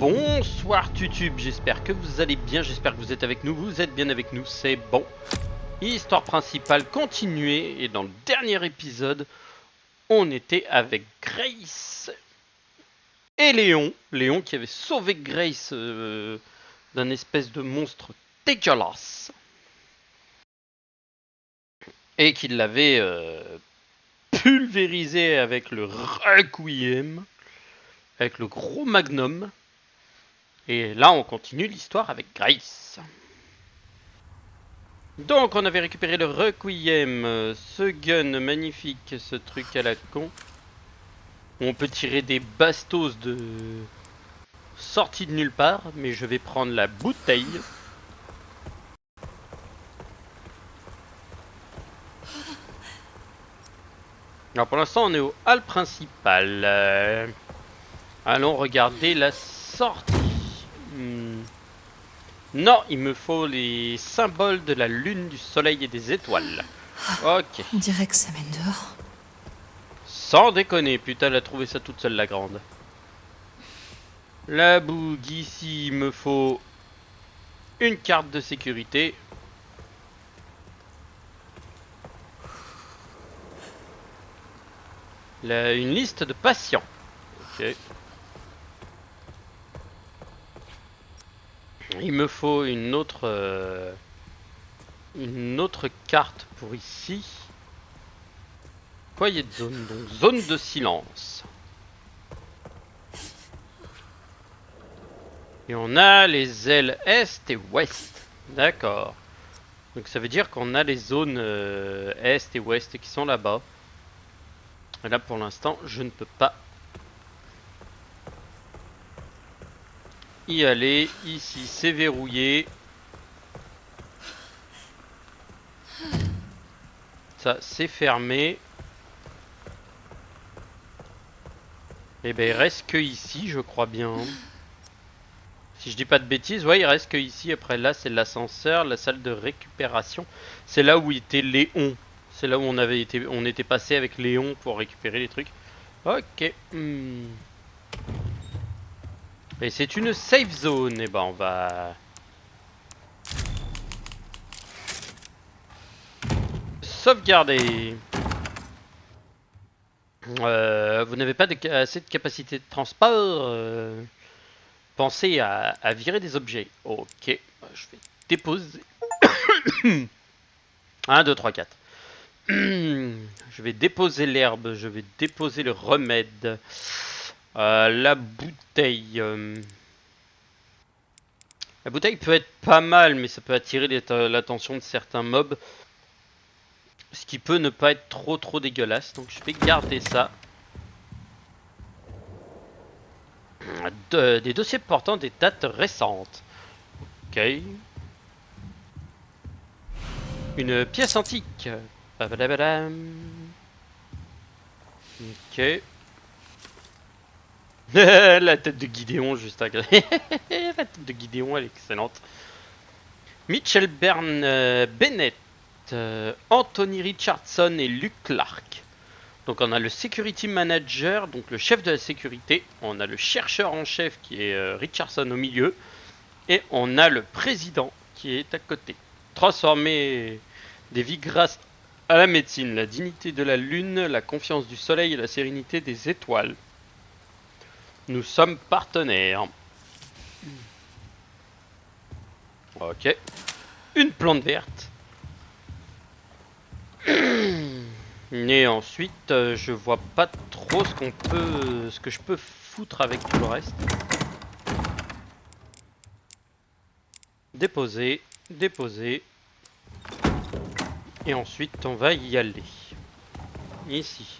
Bonsoir YouTube, j'espère que vous allez bien, j'espère que vous êtes avec nous, vous êtes bien avec nous, c'est bon. Histoire principale continuée, et dans le dernier épisode, on était avec Grace et Léon. Léon qui avait sauvé Grace d'un espèce de monstre dégueulasse. Et qui l'avait pulvérisé avec le Requiem, avec le gros magnum. Et là, on continue l'histoire avec Grace. Donc, on avait récupéré le Requiem, ce gun magnifique, ce truc à la con. Où on peut tirer des bastos de sortie de nulle part, mais je vais prendre la bouteille. Alors pour l'instant, on est au hall principal. Allons regarder la sortie. Non, il me faut les symboles de la lune, du soleil et des étoiles. Ok. On dirait que ça mène dehors. Sans déconner, putain, elle a trouvé ça toute seule, la grande. La bougue, ici, il me faut une carte de sécurité. Une liste de patients. Ok. Il me faut une autre carte pour ici. Foyer de zone, donc zone de silence. Et on a les ailes est et ouest. D'accord. Donc ça veut dire qu'on a les zones est et ouest qui sont là-bas. Et là pour l'instant, je ne peux pas y aller. Ici, c'est verrouillé. Ça, c'est fermé. Et ben il reste que ici, je crois bien. Si je dis pas de bêtises, ouais, il reste que ici. Après là, c'est l'ascenseur, la salle de récupération. C'est là où était Léon. C'est là où on était passé avec Léon pour récupérer les trucs. Ok. Et c'est une safe zone. Et ben on va sauvegarder. Vous n'avez pas assez de capacité de transport. Pensez à virer des objets. Ok. Je vais déposer. 1, 2, 3, 4. Je vais déposer l'herbe. Je vais déposer le remède. La bouteille. La bouteille peut être pas mal, mais ça peut attirer l'attention de certains mobs. Ce qui peut ne pas être trop dégueulasse. Donc je vais garder ça. Des dossiers portant des dates récentes. Ok. Une pièce antique. Babadabadam. Ok. La tête de Gideon juste à La tête de Gideon, elle est excellente. Mitchell Bennett, Anthony Richardson et Luke Clark. Donc on a le security manager, donc le chef de la sécurité. On a le chercheur en chef qui est Richardson au milieu. Et on a le président qui est à côté. Transformer des vies grâce à la médecine, la dignité de la lune, la confiance du soleil et la sérénité des étoiles. Nous sommes partenaires. Ok. Une plante verte. Et ensuite, je vois pas trop ce que je peux foutre avec tout le reste. Déposer, déposer. Et ensuite, on va y aller. Ici.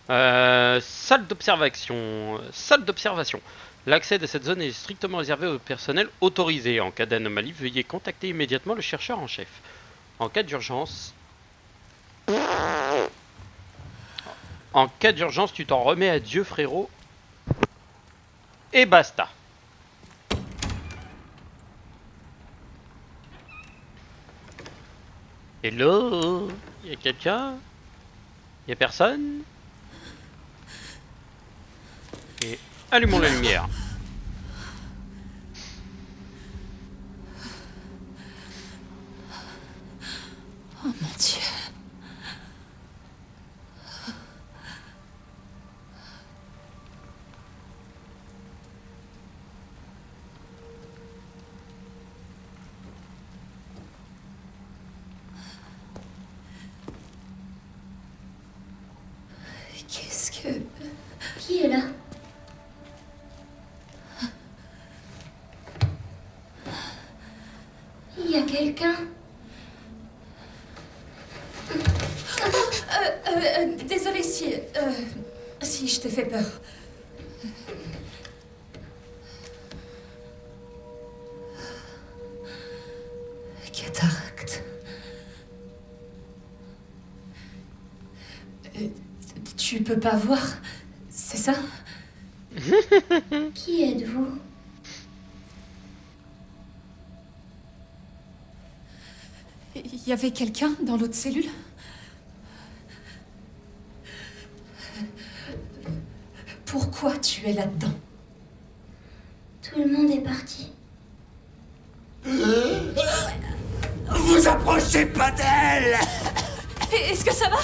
Salle d'observation. Salle d'observation. L'accès de cette zone est strictement réservé au personnel autorisé. En cas d'anomalie, veuillez contacter immédiatement le chercheur en chef. En cas d'urgence... En cas d'urgence, tu t'en remets à Dieu, frérot. Et basta. Hello? Y'a quelqu'un? Y'a personne? Et allumons la lumière. quelqu'un. Désolée si je t'ai fait peur. Cataracte. Tu peux pas voir, c'est ça? Qui êtes-vous? Il y avait quelqu'un dans l'autre cellule? Pourquoi tu es là-dedans? Tout le monde est parti. Vous approchez pas d'elle! Est-ce que ça va?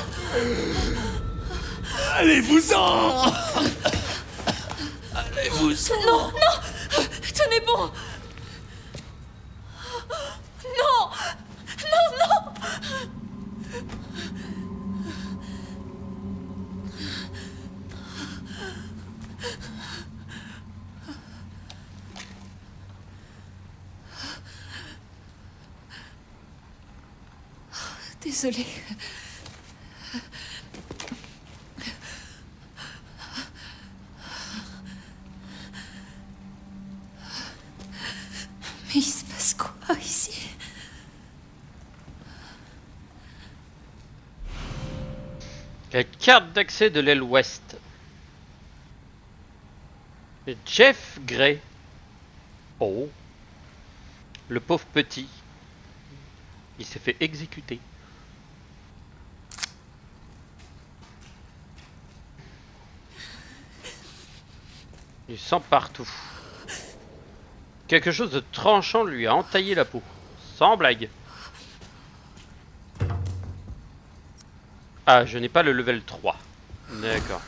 Allez-vous-en! Allez-vous-en! Non, non! Tenez bon! Non! Non, non! Désolée. Mais il se passe quoi ici? La carte d'accès de l'aile ouest. Jeff Gray. Oh. Le pauvre petit. Il s'est fait exécuter. Du sang partout. Quelque chose de tranchant lui a entaillé la peau. Sans blague. Ah, je n'ai pas le level 3. D'accord.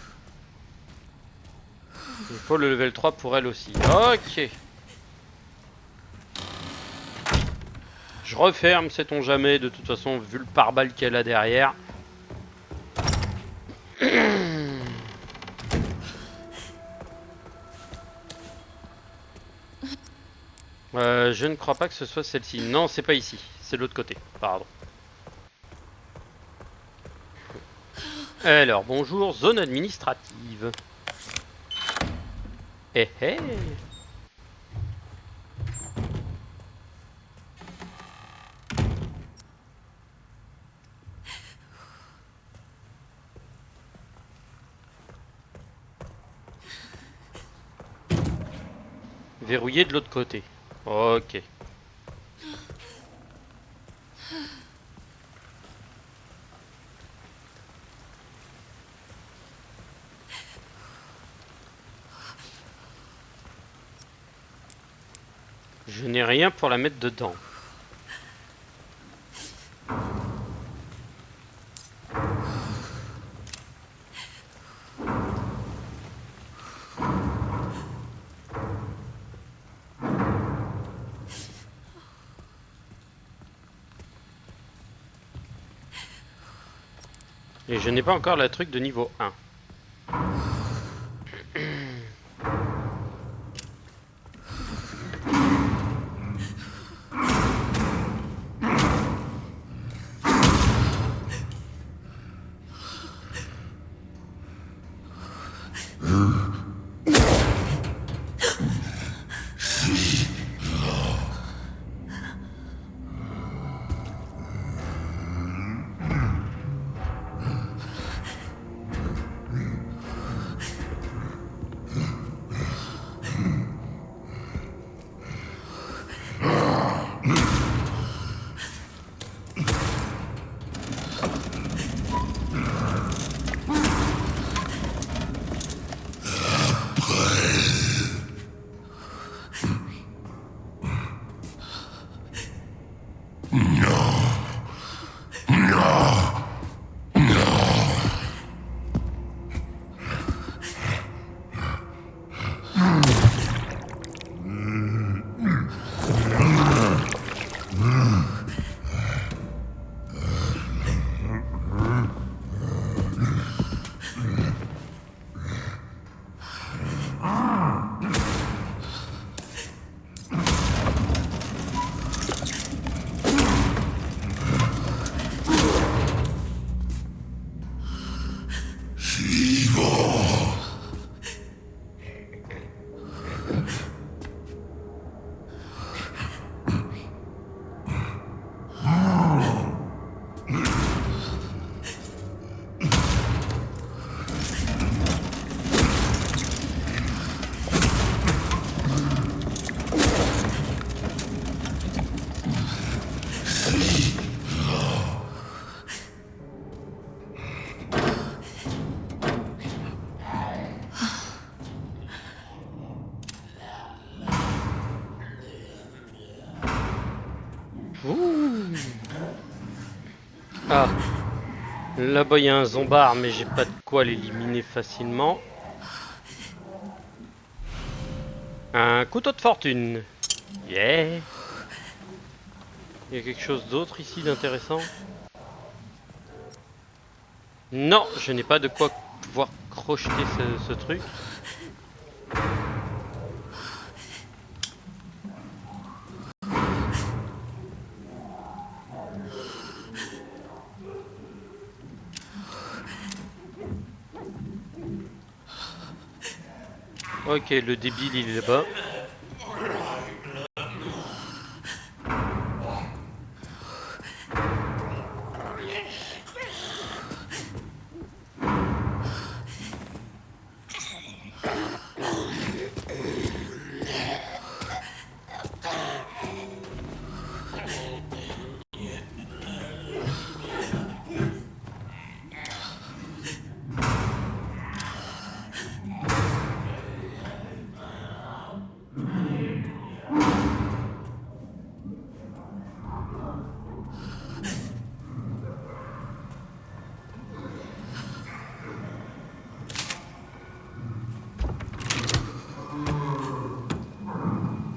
Il faut le level 3 pour elle aussi. Ok. Je referme, sait-on jamais, de toute façon, vu le pare-balles qu'elle a derrière. Je ne crois pas que ce soit celle-ci. Non, c'est pas ici. C'est de l'autre côté. Pardon. Alors, bonjour, zone administrative. Eh eh. Verrouillé de l'autre côté. Ok. Je n'ai rien pour la mettre dedans. Et je n'ai pas encore la truc de niveau 1. Ouh. Ah. Là-bas, il y a un zombard, mais j'ai pas de quoi l'éliminer facilement. Un couteau de fortune. Yeah. Il y a quelque chose d'autre ici d'intéressant? Non, je n'ai pas de quoi pouvoir crocheter ce truc. Ok, le débile il est là-bas.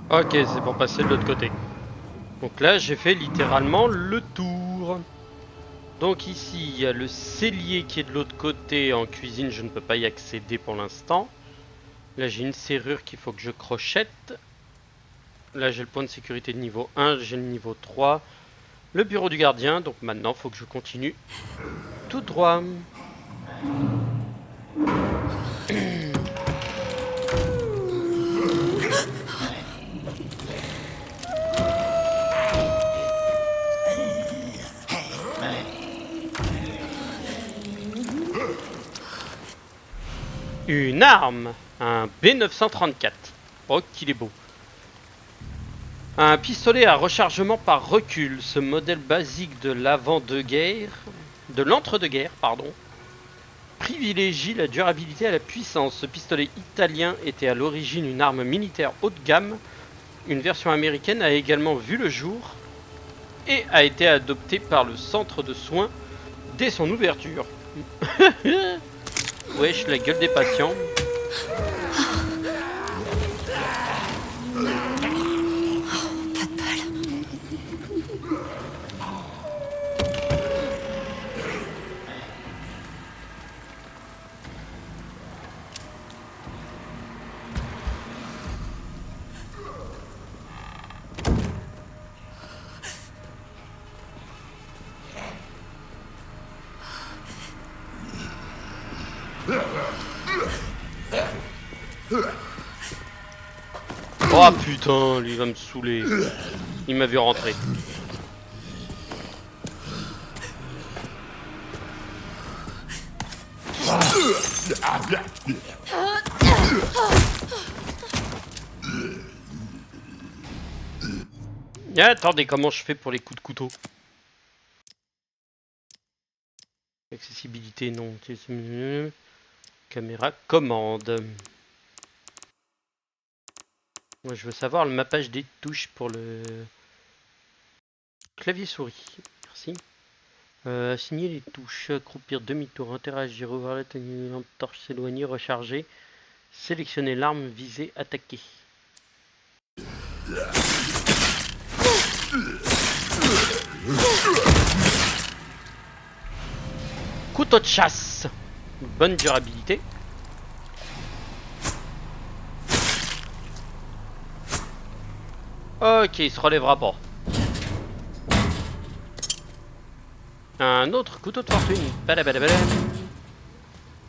Ok, c'est pour passer de l'autre côté. Donc là, j'ai fait littéralement le tour. Donc ici, il y a le cellier qui est de l'autre côté en cuisine. Je ne peux pas y accéder pour l'instant. Là, j'ai une serrure qu'il faut que je crochette. Là, j'ai le point de sécurité de niveau 1. J'ai le niveau 3. Le bureau du gardien. Donc maintenant, il faut que je continue tout droit. Une arme, un B934. Oh, qu'il est beau. Un pistolet à rechargement par recul. Ce modèle basique de l'avant-de-guerre, de l'entre-deux-guerres, pardon, privilégie la durabilité à la puissance. Ce pistolet italien était à l'origine une arme militaire haut de gamme. Une version américaine a également vu le jour et a été adoptée par le centre de soins dès son ouverture. Wesh, la gueule des patients. Oh putain, lui va me saouler. Il m'a vu rentrer. Ah, attendez, comment je fais pour les coups de couteau? Accessibilité, non. Caméra, commande. Moi, je veux savoir le mappage des touches pour le clavier souris. Merci. Assigner les touches, accroupir demi-tour, interagir, ouvrir la tenue, lampe torche, s'éloigner, recharger. Sélectionner l'arme visée, attaquer. Couteau de chasse. Bonne durabilité. Ok, il se relèvera pas. Un autre couteau de fortune. Badabadabada.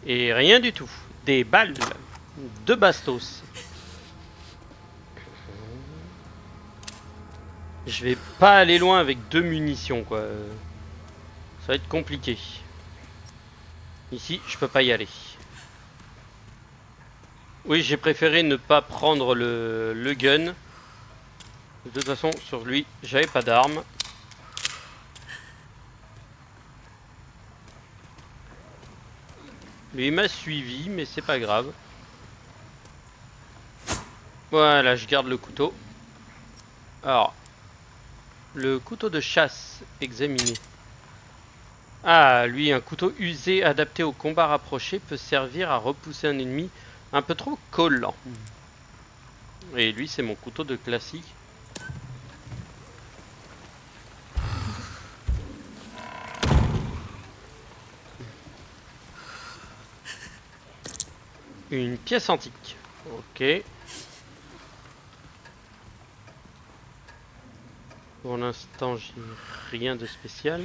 Et rien du tout. Des balles. 2 bastos. Je vais pas aller loin avec 2 munitions, quoi. Ça va être compliqué. Ici, je peux pas y aller. Oui, j'ai préféré ne pas prendre le gun. De toute façon, sur lui, j'avais pas d'arme. Lui, il m'a suivi, mais c'est pas grave. Voilà, je garde le couteau. Alors, Le couteau de chasse, examiné. Ah, lui, un couteau usé adapté au combat rapproché peut servir à repousser un ennemi un peu trop collant. Et lui, c'est mon couteau de classique. Une pièce antique. Ok. Pour l'instant, j'ai rien de spécial.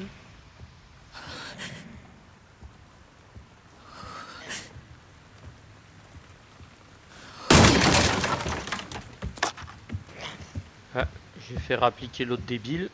Ah, j'ai fait rappliquer l'autre débile.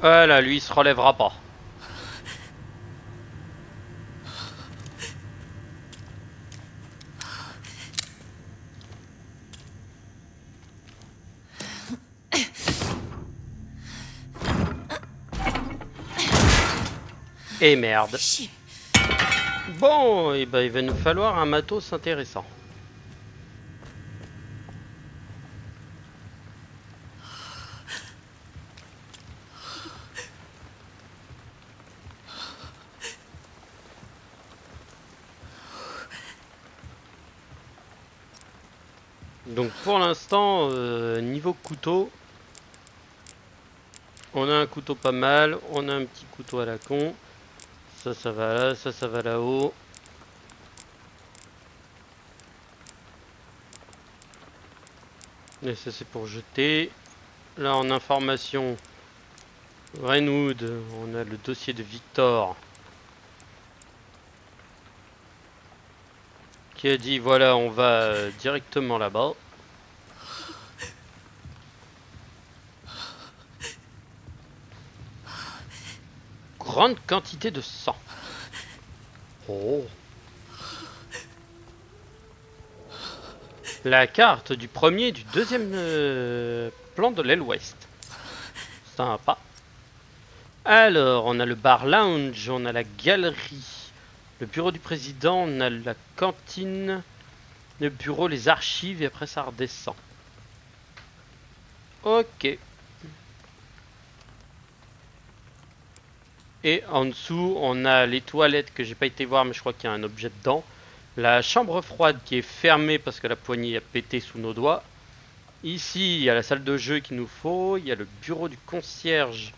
Voilà, lui, il se relèvera pas. Et merde. Bon, et ben il va nous falloir un matos intéressant. Donc pour l'instant, niveau couteau, on a un couteau pas mal, on a un petit couteau à la con. Ça va là, ça va là-haut. Et ça c'est pour jeter. Là en information, Rainwood, on a le dossier de Victor. Qui a dit voilà, on va directement là-bas. Grande quantité de sang. Oh. La carte du premier et du deuxième plan de l'aile ouest. Sympa. Alors, on a le bar lounge, on a la galerie, le bureau du président, on a la cantine, le bureau, les archives, et après ça redescend. Ok. Et en dessous, on a les toilettes que j'ai pas été voir, mais je crois qu'il y a un objet dedans. La chambre froide qui est fermée parce que la poignée a pété sous nos doigts. Ici, il y a la salle de jeu qu'il nous faut. Il y a le bureau du concierge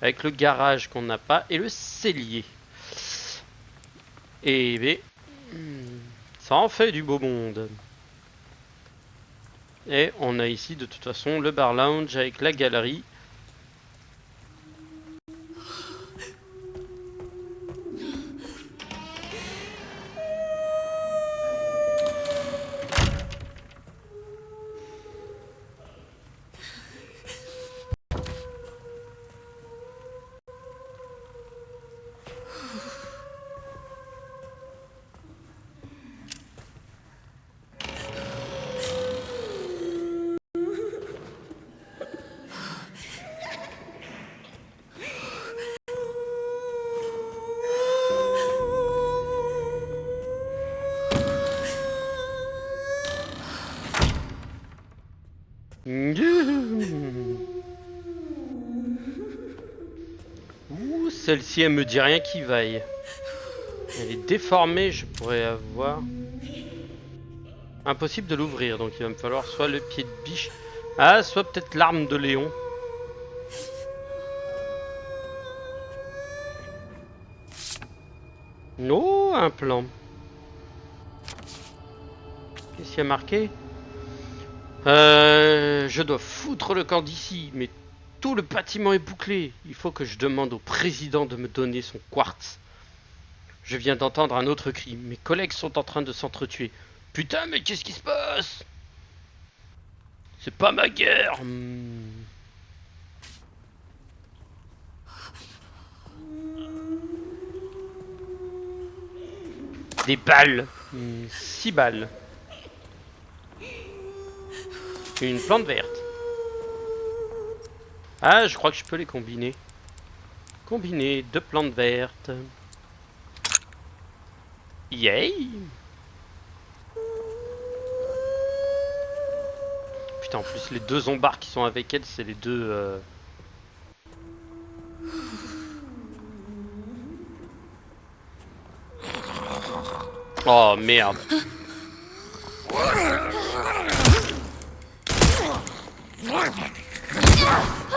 avec le garage qu'on n'a pas. Et le cellier. Et ben, ça en fait du beau monde. Et on a ici de toute façon le bar lounge avec la galerie. Ouh, celle-ci elle me dit rien qui vaille. Elle est déformée, je pourrais avoir. Impossible de l'ouvrir, donc il va me falloir soit le pied de biche. Ah, soit peut-être l'arme de Léon. Oh, un plan. Qu'est-ce qu'il y a marqué? Je dois foutre le camp d'ici, mais tout le bâtiment est bouclé. Il faut que je demande au président de me donner son quartz. Je viens d'entendre un autre cri. Mes collègues sont en train de s'entretuer. Putain, mais qu'est-ce qui se passe? C'est pas ma guerre. Des balles. 6 balles. Une plante verte. Ah, je crois que je peux les combiner. Combiner 2 plantes vertes. Yay! Putain, en plus les 2 zombards qui sont avec elle, c'est les 2... Oh merde.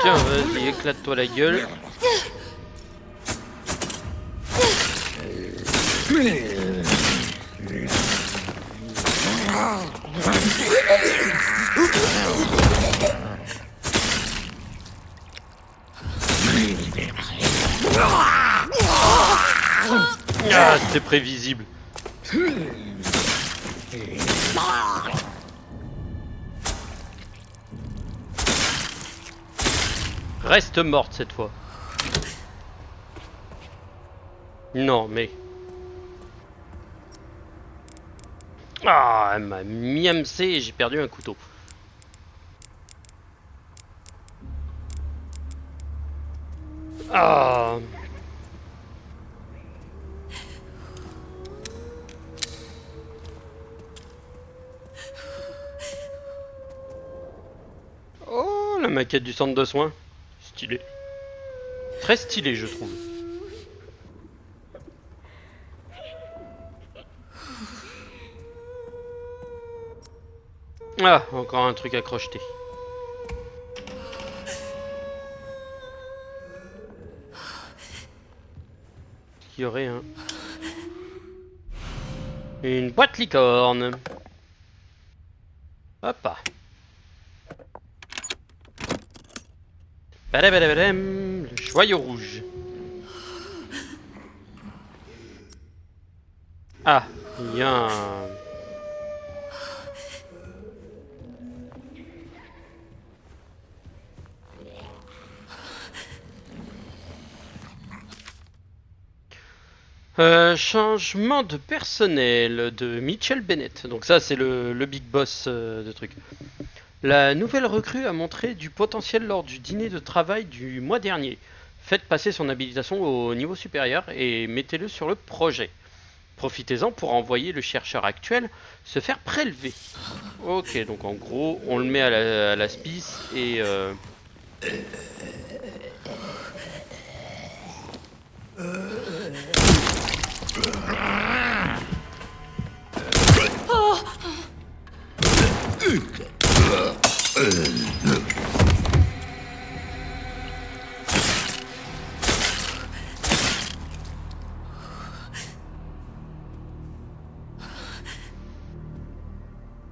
Tiens, vas-y, éclate-toi la gueule. Ah, c'était prévisible. Reste morte cette fois. Non mais... Ah, elle m'a miamsé et j'ai perdu un couteau. Ah. Oh, la maquette du centre de soins. Stylé. Très stylé, je trouve. Ah, encore un truc à crocheter. Il y aurait un... Une boîte licorne. Hop. Badabadabadam, le joyau rouge. Ah, il y a un... changement de personnel de Mitchell Bennett. Donc ça c'est le big boss de truc. La nouvelle recrue a montré du potentiel lors du dîner de travail du mois dernier. Faites passer son habilitation au niveau supérieur et mettez-le sur le projet. Profitez-en pour envoyer le chercheur actuel se faire prélever. Ok, donc en gros, on le met à la spice et...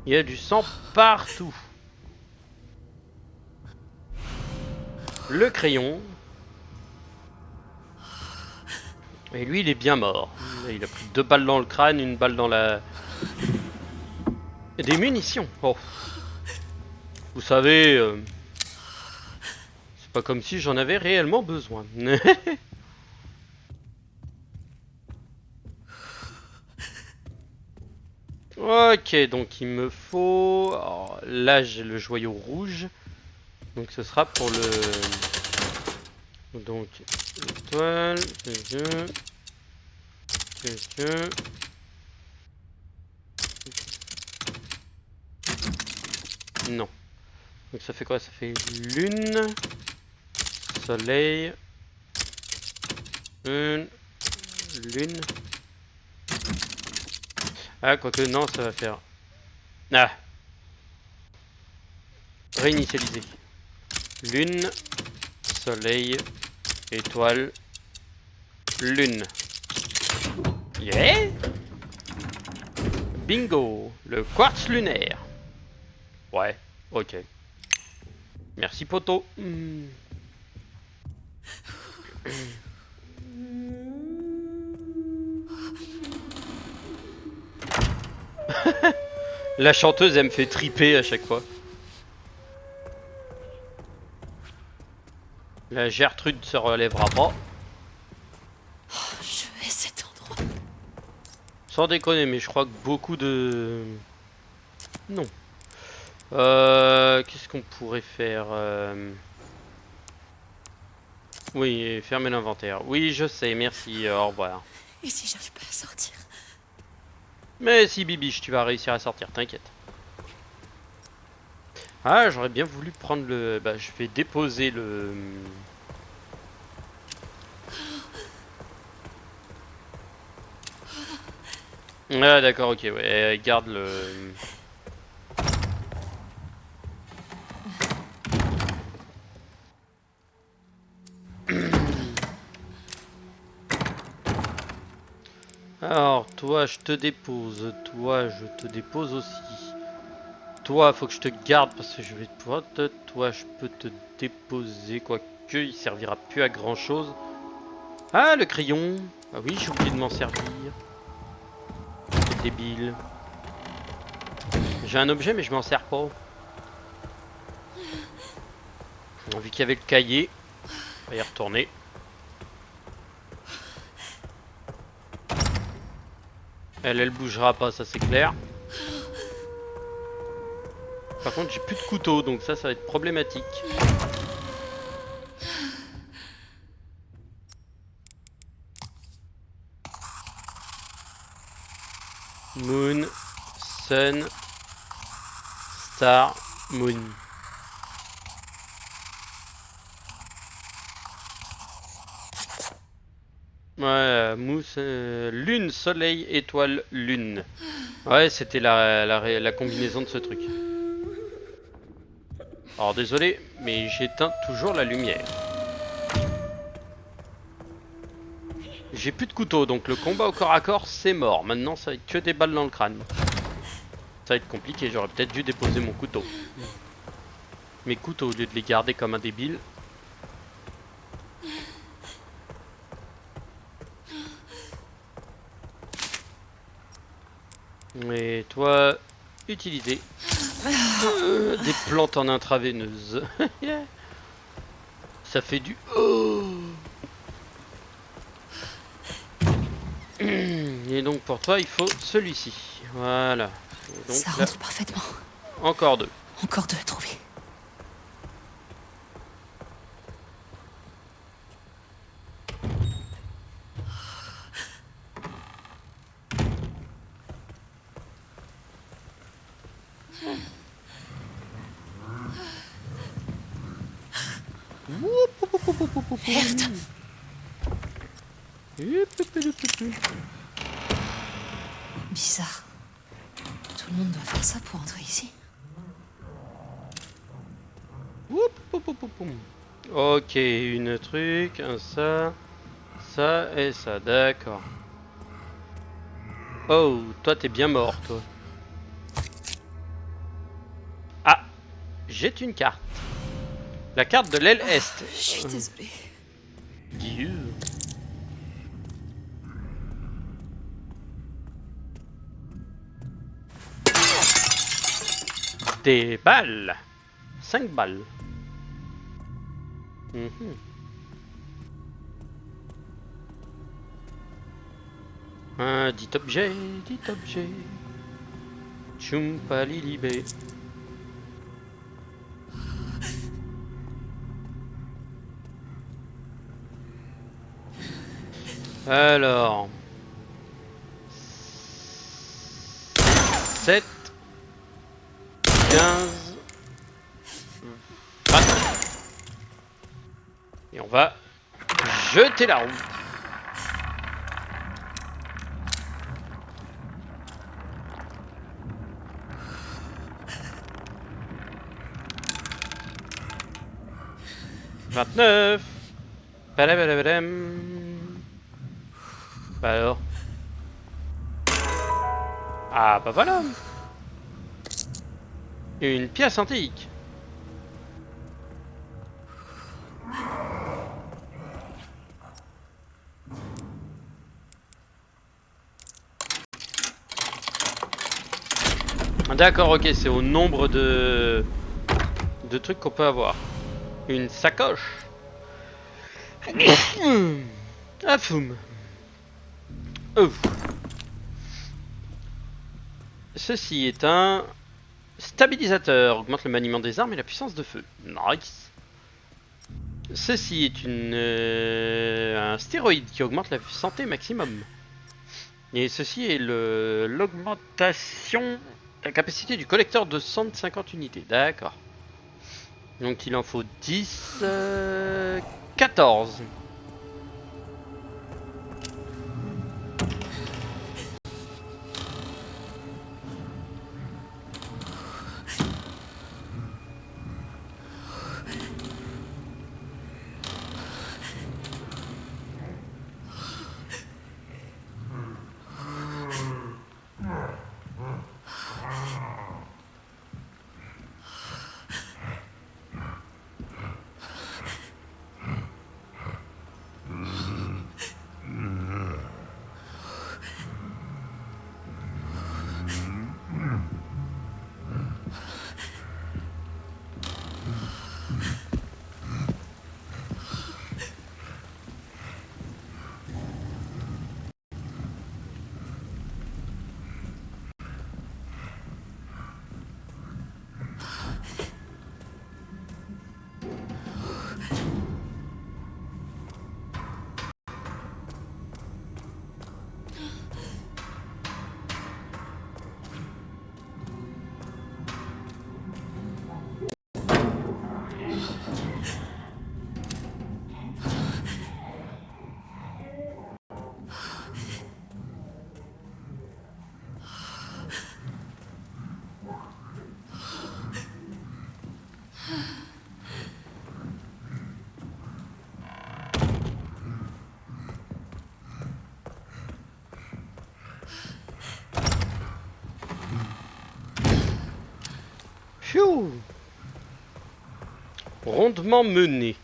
Il y a du sang partout. Le crayon. Et lui, il est bien mort. Il a pris 2 balles dans le crâne, 1 balle dans la... Et des munitions. Oh. Vous savez... c'est pas comme si j'en avais réellement besoin. Ok, donc il me faut... Alors, là, j'ai le joyau rouge. Donc ce sera pour le... Donc, étoile... Non. Donc ça fait quoi? Ça fait lune, soleil, lune. Ah, quoique non, ça va faire... Ah. Réinitialiser. Lune, soleil, étoile, lune. Yeah! Bingo! Le quartz lunaire. Ouais, Ok. Merci poto. La chanteuse, elle me fait triper à chaque fois. La Gertrude se relèvera pas. Je hais cet endroit. Sans déconner, mais je crois que beaucoup de... Non. Qu'est-ce qu'on pourrait faire Oui, fermer l'inventaire. Oui, je sais, merci, au revoir. Et si j'arrive pas à sortir? Mais si, Bibiche, tu vas réussir à sortir, t'inquiète. Ah, j'aurais bien voulu prendre le... Bah, je vais déposer le... Ah, d'accord, ok, ouais, garde le... Alors, toi, je te dépose. Toi, je te dépose aussi. Toi, faut que je te garde parce que je vais pouvoir te... Toi, je peux te déposer, quoique il servira plus à grand chose. Ah, le crayon. Ah oui, j'ai oublié de m'en servir. C'est débile. J'ai un objet, mais je m'en sers pas. Vu qu'il y avait le cahier, on va y retourner. Elle bougera pas, ça c'est clair. Par contre, j'ai plus de couteau, donc ça va être problématique. Moon, Sun, Star, Moon. Ouais, mousse, lune, soleil, étoile, lune. Ouais, c'était la combinaison de ce truc. Alors désolé, mais j'éteins toujours la lumière. J'ai plus de couteau, donc le combat au corps à corps, c'est mort. Maintenant, ça va être que des balles dans le crâne. Ça va être compliqué, j'aurais peut-être dû déposer mon couteau. Mes couteaux, au lieu de les garder comme un débile. Et toi, utiliser des plantes en intraveineuse. Ça fait du... Oh. Et donc pour toi, il faut celui-ci. Voilà. Et donc, Ça là, rentre parfaitement. encore deux. Encore deux à trouver. Merde. Bizarre. Tout le monde doit faire ça pour entrer ici. Ok, une truc, un ça, ça et ça, d'accord. Oh, toi t'es bien mort, toi. Ah, j'ai une carte. La carte de l'aile Est. Je suis désolée. Dieu. Des balles. 5 balles. Un dit objet, dit objet. Chumpa lilibé. Alors. 7. 15. 20. Et on va jeter la roue. « 29. Badabadabadam. Bah alors. Ah bah voilà. Une pièce antique. D'accord, ok, c'est au nombre de trucs qu'on peut avoir. Une sacoche. Ah, foum. Ouf. Ceci est un stabilisateur. Augmente le maniement des armes et la puissance de feu. Nice. Ceci est un stéroïde qui augmente la santé maximum. Et ceci est l'augmentation de la capacité du collecteur de 150 unités. D'accord. Donc il en faut 10, 14. Phew. Rondement mené.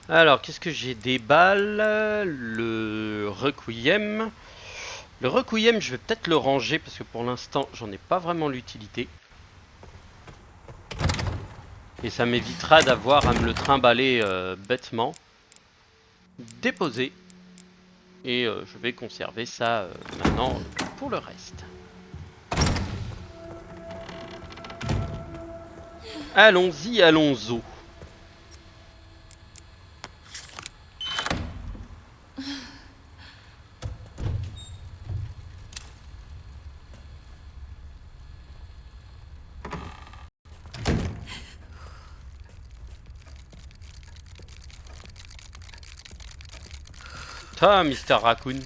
Alors, qu'est-ce que j'ai? Des balles. Le Requiem. Le Requiem, je vais peut-être le ranger parce que pour l'instant, j'en ai pas vraiment l'utilité. Et ça m'évitera d'avoir à me le trimballer bêtement. Déposer. Et je vais conserver ça maintenant pour le reste. Allons-y, allons-y. Ah, Mr. Raccoon.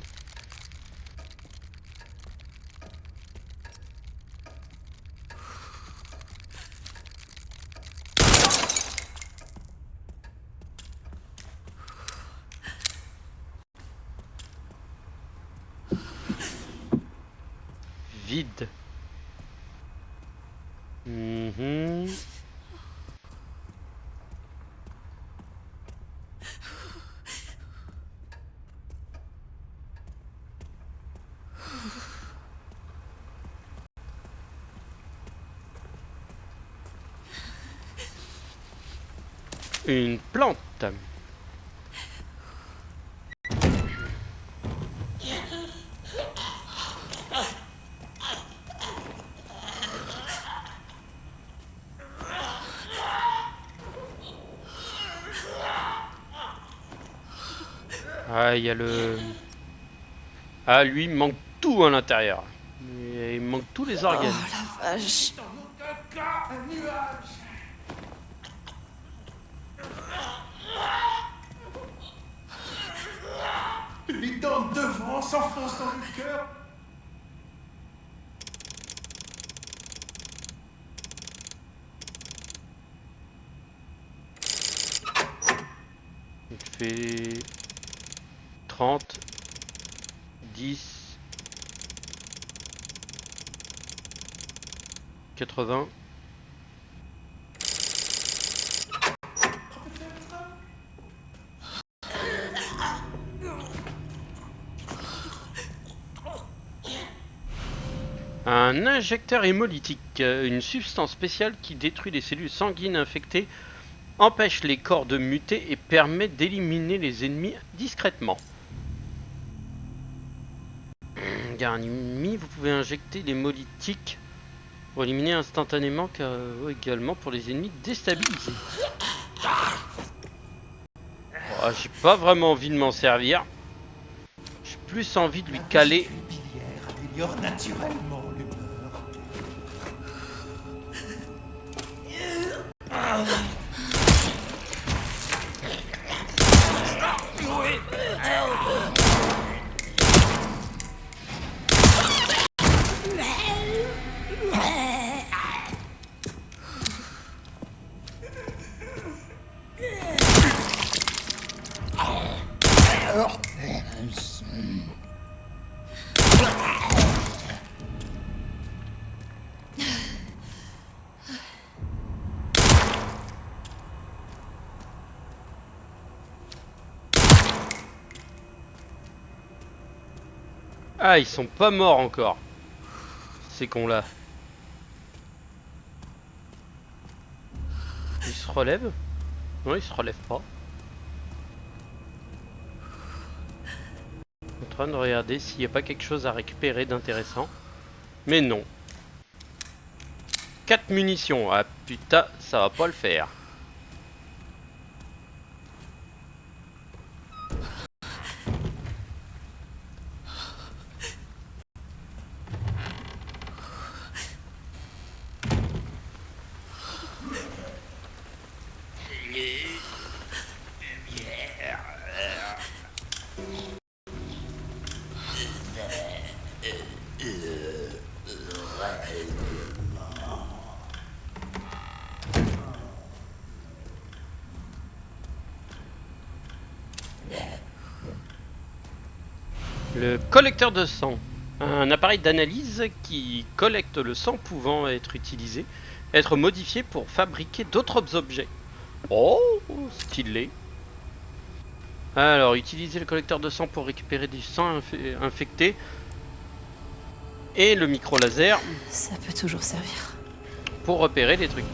Vide. Mhm. Une plante. Ah, il y a le... Ah, lui, il manque tout à l'intérieur. Il manque tous les organes. Oh la vache. Dans aucun cas, un nuage. Les dents de devant s'enfoncent dans le cœur. Il fait 30, 10, 80, Un injecteur hémolytique, une substance spéciale qui détruit les cellules sanguines infectées, empêche les corps de muter et permet d'éliminer les ennemis discrètement. Gare ennemi, vous pouvez injecter l'hémolytique pour éliminer instantanément, car également pour les ennemis déstabilisés. Oh, j'ai pas vraiment envie de m'en servir. J'ai plus envie de lui caler. Le biliaire améliore naturellement l'humeur. Ah, ils sont pas morts encore. Ces cons-là. Ils se relèvent? Non, ils se relèvent pas. En train de regarder s'il n'y a pas quelque chose à récupérer d'intéressant. Mais non. 4 munitions. Ah putain, ça va pas le faire. Le collecteur de sang. Un appareil d'analyse qui collecte le sang pouvant être modifié pour fabriquer d'autres objets. Oh, stylé. Alors, utiliser le collecteur de sang pour récupérer du sang infecté. Et le micro-laser Ça peut toujours servir. pour repérer des trucs.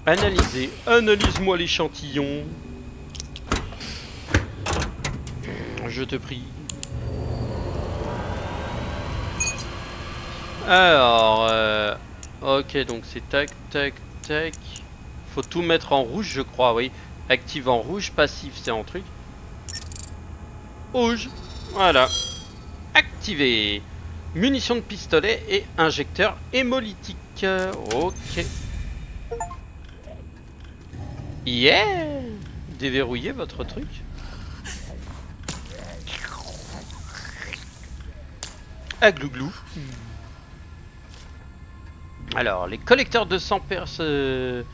Analyser. Analyse-moi l'échantillon. Je te prie. Alors, ok, donc c'est tac, tac, tac. Faut tout mettre en rouge, je crois, oui. Active en rouge, passif, c'est en truc. Rouge, voilà. Activé. Munitions de pistolet et injecteur hémolytique. Ok. Yeah. Déverrouillez votre truc. À glouglou. Alors, les collecteurs de sang le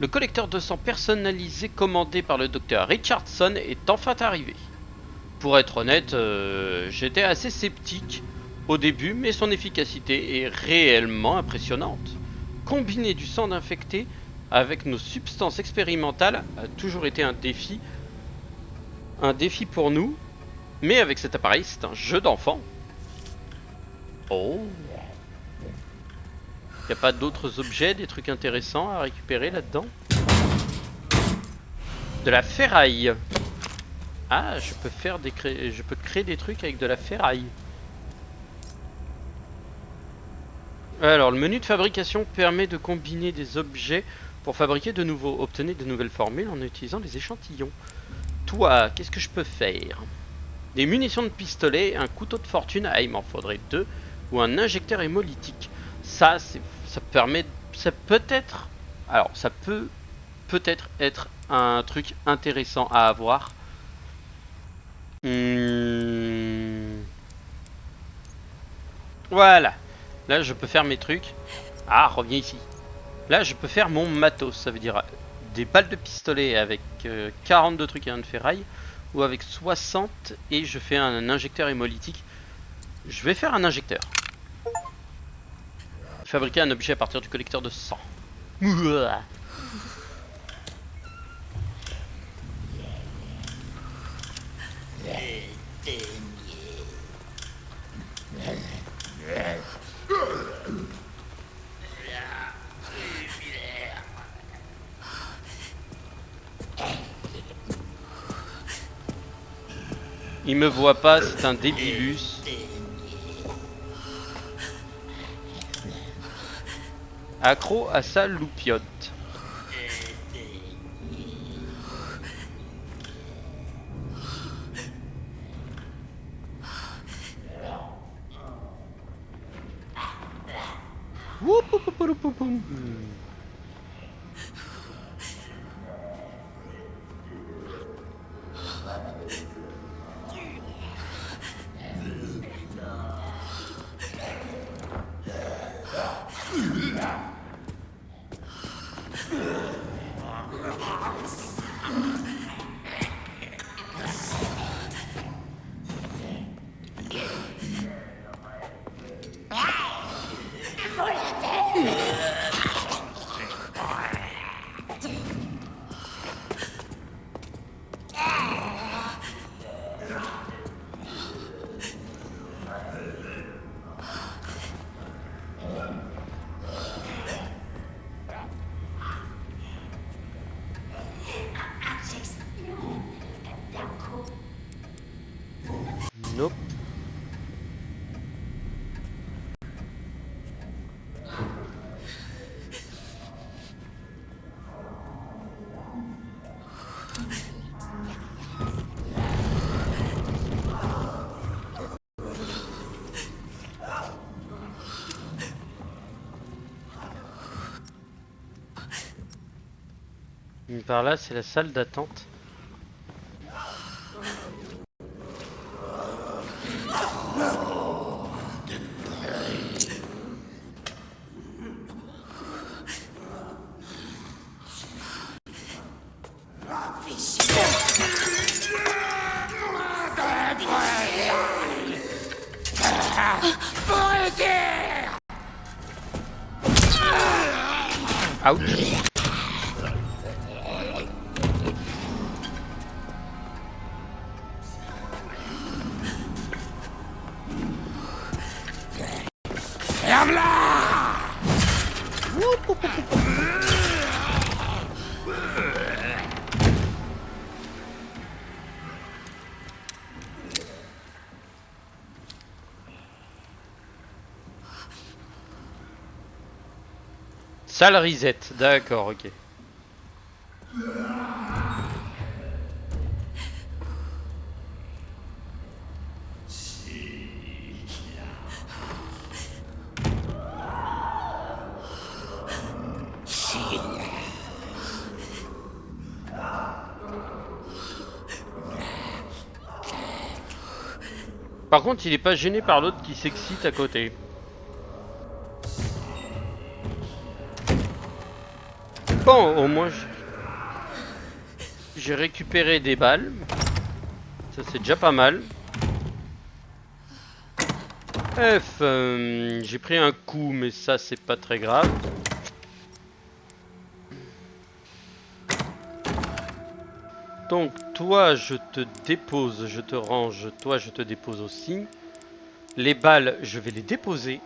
collecteur de sang personnalisé commandé par le docteur Richardson est enfin arrivé. Pour être honnête, j'étais assez sceptique au début, mais son efficacité est réellement impressionnante. Combiner du sang d'infecté avec nos substances expérimentales a toujours été un défi pour nous, mais avec cet appareil, c'est un jeu d'enfant. Oh. Y a pas d'autres objets, des trucs intéressants à récupérer là-dedans? De la ferraille. Ah, je peux créer des trucs avec de la ferraille. Alors, le menu de fabrication permet de combiner des objets pour fabriquer de nouveaux. Obtenez de nouvelles formules en utilisant des échantillons. Toi, qu'est-ce que je peux faire? Des munitions de pistolet, un couteau de fortune, ah il m'en faudrait 2, ou un injecteur hémolytique. Ça peut peut-être être un truc intéressant à avoir. Voilà. Là, je peux faire mes trucs. Ah, reviens ici. Là, je peux faire mon matos. Ça veut dire des balles de pistolet avec 42 trucs et un de ferraille. Ou avec 60 et je fais un injecteur hémolytique. Je vais faire un injecteur. Fabriquer un objet à partir du collecteur de sang. Mouah. Il me voit pas, c'est un débilus. Accro à sa loupiote. Woup-poup-poup-poup-poup. Nope. Par là, c'est la salle d'attente. Ouch. Salle reset, d'accord, ok. Par contre, il est pas gêné par l'autre qui s'excite à côté. Bon, au moins j'ai récupéré des balles. Ça c'est déjà pas mal. F, j'ai pris un coup, mais ça c'est pas très grave. Donc toi je te dépose, je te range, toi je te dépose aussi. Les balles, je vais les déposer.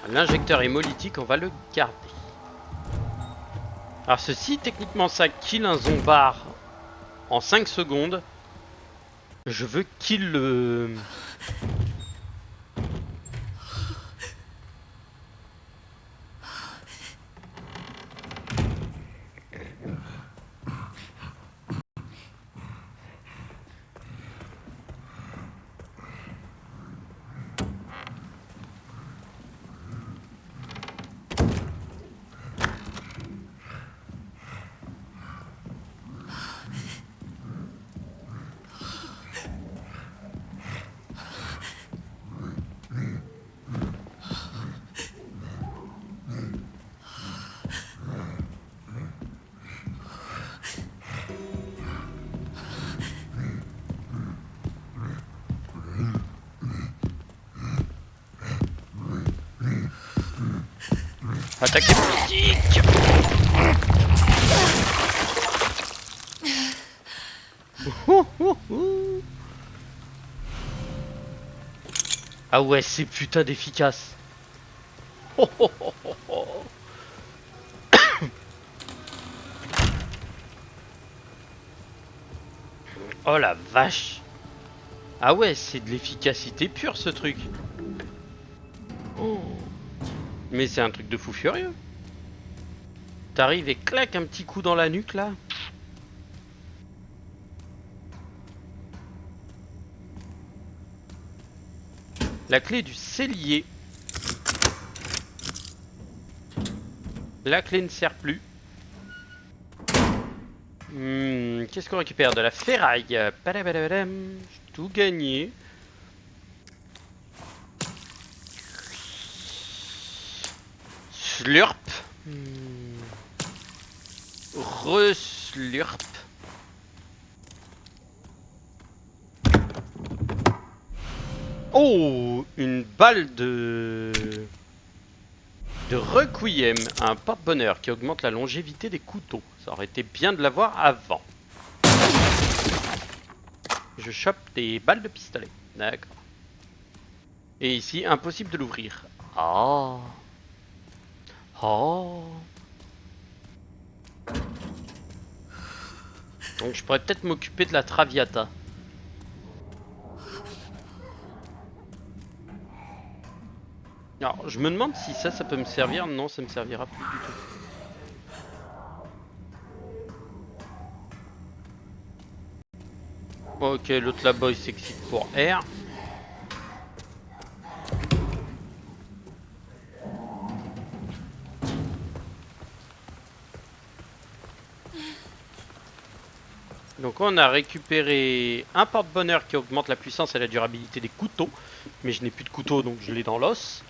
L'injecteur hémolytique, on va le garder. Alors ceci, techniquement ça kill un zombard en 5 secondes. Je veux kill le... Attaque hémolytique. Ah ouais, c'est putain d'efficace. Oh, oh, oh, oh, oh. Oh la vache. Ah ouais, c'est de l'efficacité pure ce truc. Oh. Mais c'est un truc de fou furieux. T'arrives et claque un petit coup dans la nuque là. La clé du cellier. La clé ne sert plus. Qu'est-ce qu'on récupère? De la ferraille. Padabadabadam. J'ai tout gagné. Slurp. Reslurp. Oh, une balle de Requiem, un porte-bonheur qui augmente la longévité des couteaux. Ça aurait été bien de l'avoir avant. Je chope des balles de pistolet. D'accord. Et ici, impossible de l'ouvrir. Oh. Oh. Donc je pourrais peut-être m'occuper de la Traviata. Alors, je me demande si ça peut me servir. Non, ça me servira plus du tout. Ok, l'autre là-bas il s'excite pour R. Donc on a récupéré un porte-bonheur qui augmente la puissance et la durabilité des couteaux. Mais je n'ai plus de couteau donc je l'ai dans l'os.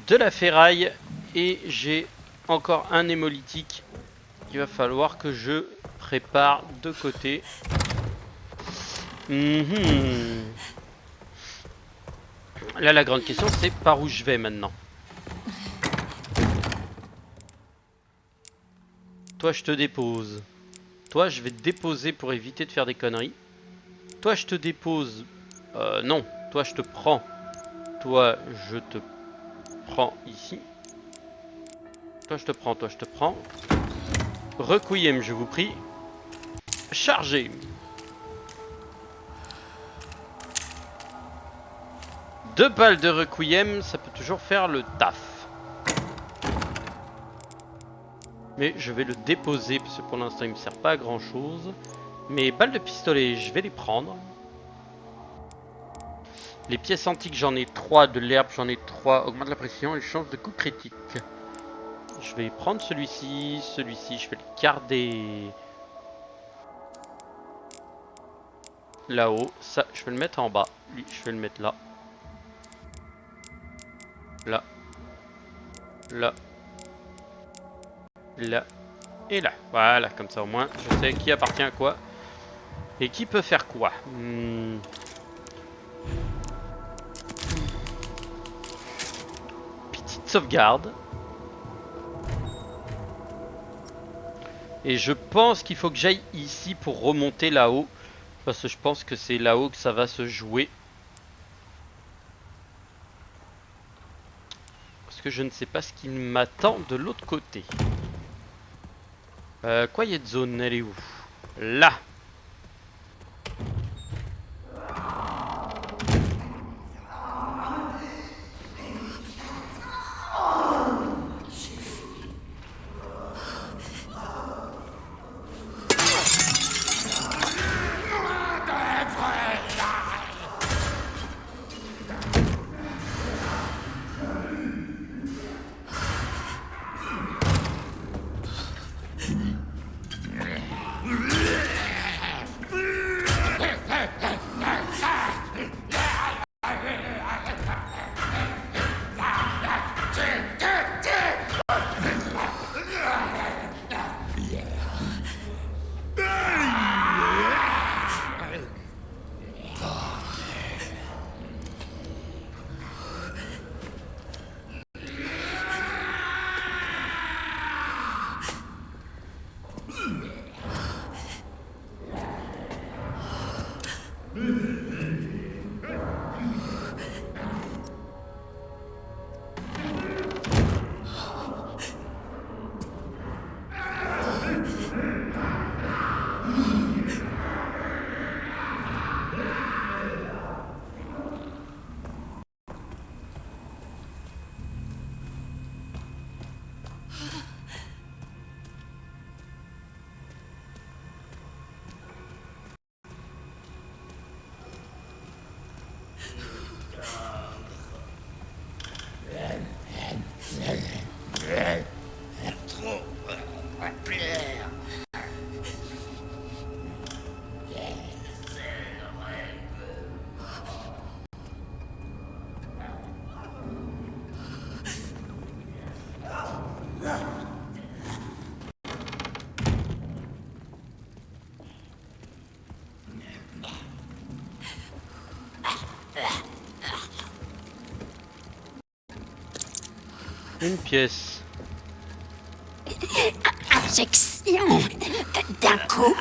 De la ferraille et j'ai encore un hémolytique qu'il va falloir que je prépare de côté. Là la grande question c'est par où je vais maintenant. Toi je te dépose. Toi je vais te déposer pour éviter de faire des conneries. Toi je te dépose. Non, toi je te prends. Toi je te prends ici. Toi je te prends, toi je te prends. Requiem, je vous prie. Chargez. Deux balles de Requiem, ça peut toujours faire le taf. Mais je vais le déposer parce que pour l'instant il me sert pas à grand chose. Mes balles de pistolet, je vais les prendre. Les pièces antiques, j'en ai 3. De l'herbe, j'en ai 3. Augmente la précision et change de coup critique. Je vais prendre celui-ci. Celui-ci, je vais le garder là-haut. Ça, je vais le mettre en bas. Lui, je vais le mettre là. Là. Là. Là. Et là. Voilà, comme ça au moins, je sais qui appartient à quoi. Et qui peut faire quoi. Petite sauvegarde. Et je pense qu'il faut que j'aille ici pour remonter là-haut. Parce que je pense que c'est là-haut que ça va se jouer. Parce que je ne sais pas ce qui m'attend de l'autre côté. Quiet Zone, elle est où? Là. Une pièce. Injection d'un coup.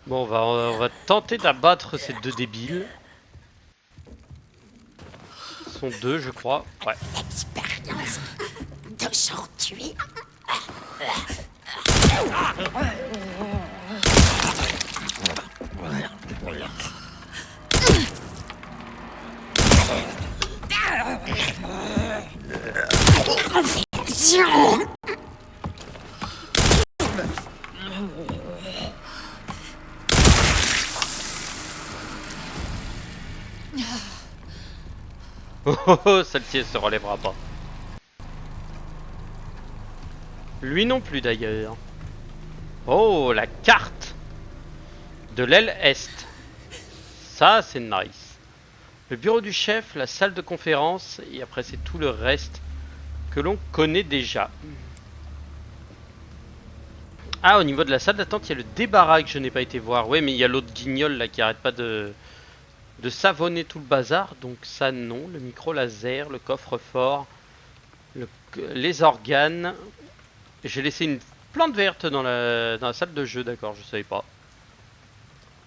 Bon, on va tenter d'abattre ces deux débiles. Ils sont deux, je crois. Ouais. Expérience d'aujourd'hui. Réaction. Oh oh oh, celle-ci elle se relèvera pas. Lui non plus d'ailleurs. Oh, la carte de l'aile Est. Ça c'est nice. Le bureau du chef, la salle de conférence, et après c'est tout le reste que l'on connaît déjà. Ah, au niveau de la salle d'attente, il y a le débarras que je n'ai pas été voir. Ouais, mais il y a l'autre guignol là qui arrête pas de savonner tout le bazar. Donc ça non, le micro laser, le coffre-fort, les organes. J'ai laissé une plante verte dans la salle de jeu, d'accord, je savais pas.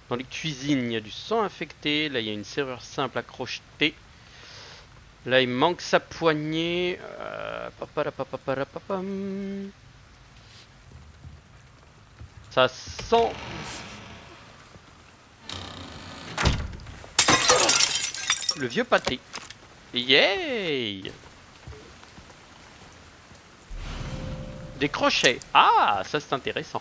Dans les cuisines, il y a du sang infecté. Là, il y a une serrure simple à crocheter. Là, il manque sa poignée. Ça sent... le vieux pâté. Yay! Des crochets. Ah, ça c'est intéressant.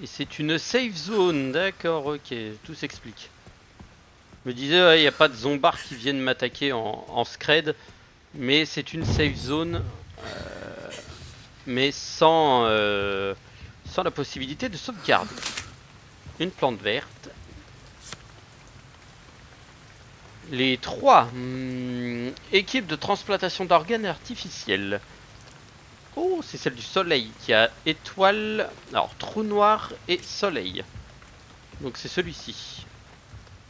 Et c'est une safe zone. D'accord, ok, tout s'explique. Je me disais, ouais, il n'y a pas de zombards qui viennent m'attaquer en scred. Mais c'est une safe zone. Mais sans la possibilité de sauvegarde. Une plante verte. Les 3 équipes de transplantation d'organes artificiels. Oh, c'est celle du soleil qui a étoile, alors trou noir et soleil. Donc c'est celui-ci.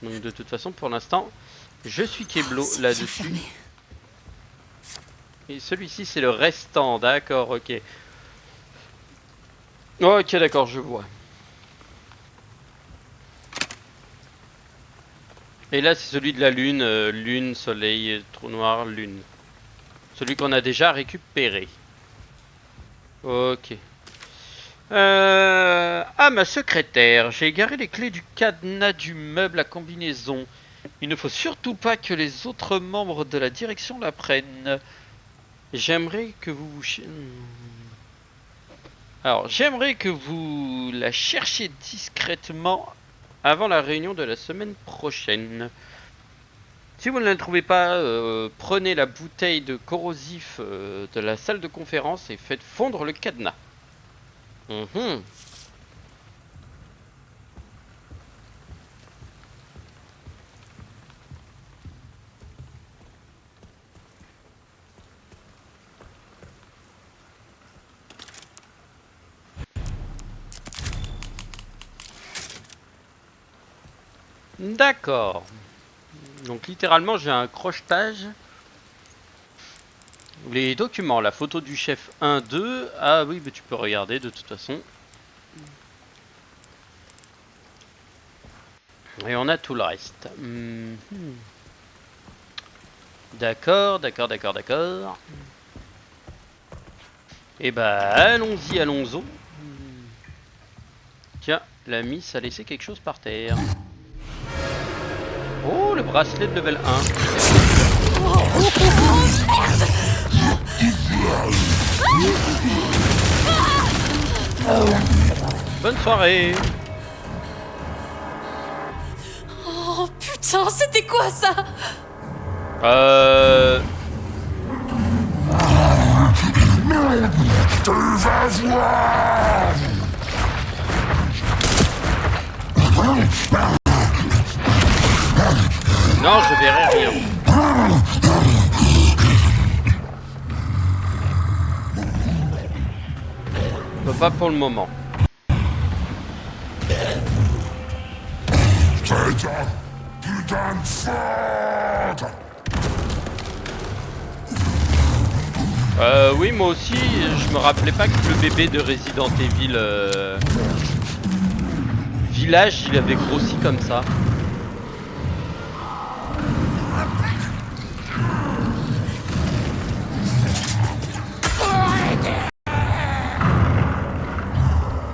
Donc de toute façon pour l'instant, je suis Keblo là-dessus. Et celui-ci c'est le restant, d'accord, ok. Ok, d'accord, je vois. Et là c'est celui de la lune, lune, soleil, trou noir, lune. Celui qu'on a déjà récupéré. Ok. Ah, ma secrétaire, j'ai égaré les clés du cadenas du meuble à combinaison. Il ne faut surtout pas que les autres membres de la direction la prennent. J'aimerais que vous... Alors, j'aimerais que vous la cherchiez discrètement avant la réunion de la semaine prochaine. Si vous ne la trouvez pas, prenez la bouteille de corrosif de la salle de conférence et faites fondre le cadenas. D'accord. Donc littéralement j'ai un crochetage. Les documents, la photo du chef 1, 2. Ah oui, mais tu peux regarder de toute façon. Et on a tout le reste. D'accord, d'accord, d'accord, d'accord. Et bah allons-y, allons-y. Tiens, la miss a laissé quelque chose par terre. Oh, le bracelet de level 1. Bonne soirée. Oh putain, c'était quoi ça? Tu vas voir. Non, je verrai rien. pas pour le moment. Putain de faute! Oui, moi aussi, je me rappelais pas que le bébé de Resident Evil Village, il avait grossi comme ça.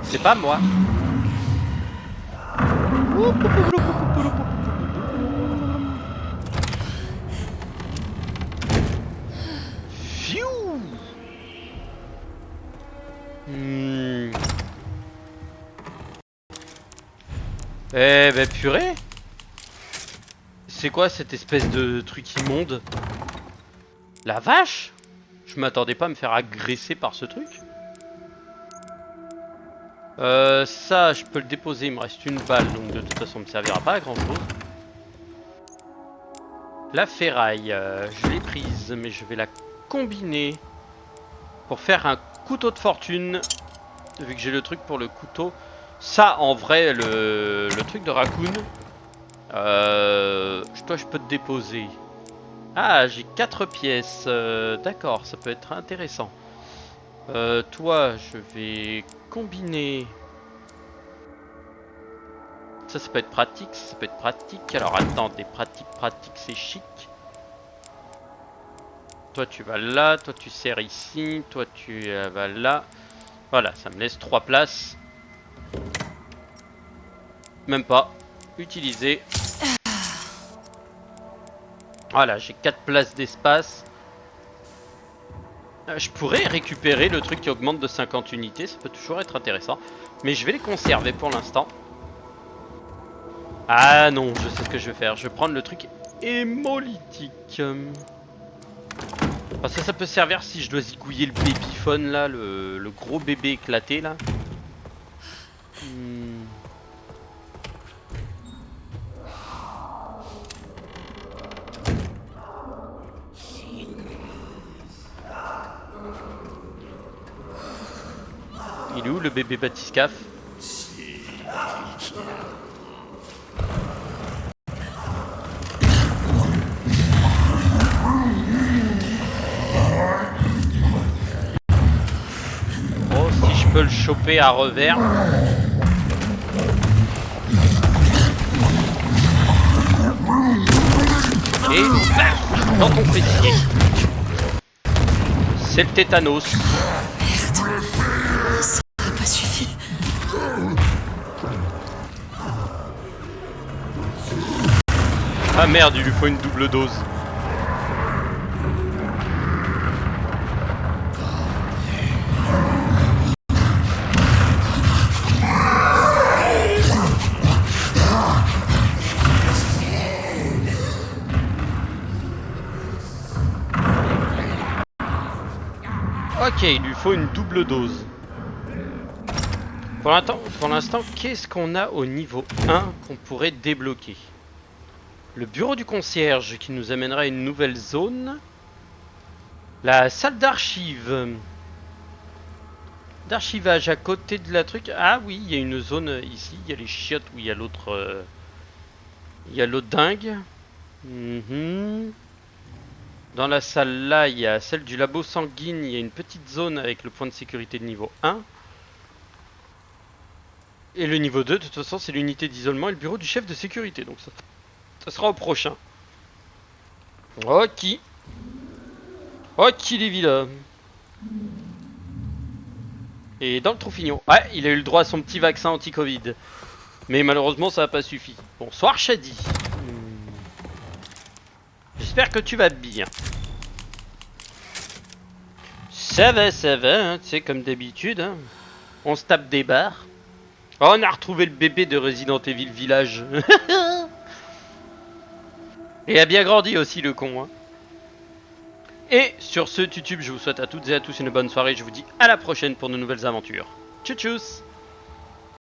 C'est pas moi. Pfiou. Eh ben purée. C'est quoi cette espèce de truc immonde? La vache? Je m'attendais pas à me faire agresser par ce truc. Ça, je peux le déposer, il me reste une balle, donc de toute façon, ça me servira pas à grand chose. La ferraille, je l'ai prise, mais je vais la combiner pour faire un couteau de fortune, vu que j'ai le truc pour le couteau. Ça, en vrai, le truc de raccoon, toi, je peux te déposer. Ah, j'ai 4 pièces, d'accord, ça peut être intéressant. Toi, je vais combiner. Ça peut être pratique, ça peut être pratique. Alors attends, des pratiques, c'est chic. Toi tu vas là, toi tu sers ici, toi tu vas là. Voilà, ça me laisse 3 places. Même pas. Utiliser. Voilà, j'ai 4 places d'espace. Je pourrais récupérer le truc qui augmente de 50 unités, ça peut toujours être intéressant. Mais je vais les conserver pour l'instant. Ah non, je sais ce que je vais faire. Je vais prendre le truc hémolytique. Parce que ça peut servir si je dois zigouiller le babyphone là, le gros bébé éclaté là. Il est où le bébé bathyscaphe? Oh, si je peux le choper à revers. Et bam, dans ton fessier. C'est le tétanos. Ça n'a pas suffi. Ah merde, il lui faut une double dose. Ok, il lui faut une double dose. Pour l'instant, qu'est-ce qu'on a au niveau 1 qu'on pourrait débloquer? Le bureau du concierge qui nous amènera à une nouvelle zone. La salle d'archives. D'archivage à côté de la truc. Ah oui, il y a une zone ici. Il y a les chiottes où il y a l'autre... il y a l'autre dingue. Dans la salle là, il y a celle du labo sanguine. Il y a une petite zone avec le point de sécurité de niveau 1. Et le niveau 2, de toute façon, c'est l'unité d'isolement et le bureau du chef de sécurité. Donc ça sera au prochain. Ok. Ok les villas. Et dans le Troufignon. Ouais, il a eu le droit à son petit vaccin anti-Covid. Mais malheureusement, ça n'a pas suffi. Bonsoir Shady. J'espère que tu vas bien. Ça va, hein, tu sais, comme d'habitude. Hein. On se tape des barres. Oh, on a retrouvé le bébé de Resident Evil Village. Et a bien grandi aussi le con. Hein. Et sur ce, YouTube, je vous souhaite à toutes et à tous une bonne soirée. Je vous dis à la prochaine pour de nouvelles aventures. Tchou tchous.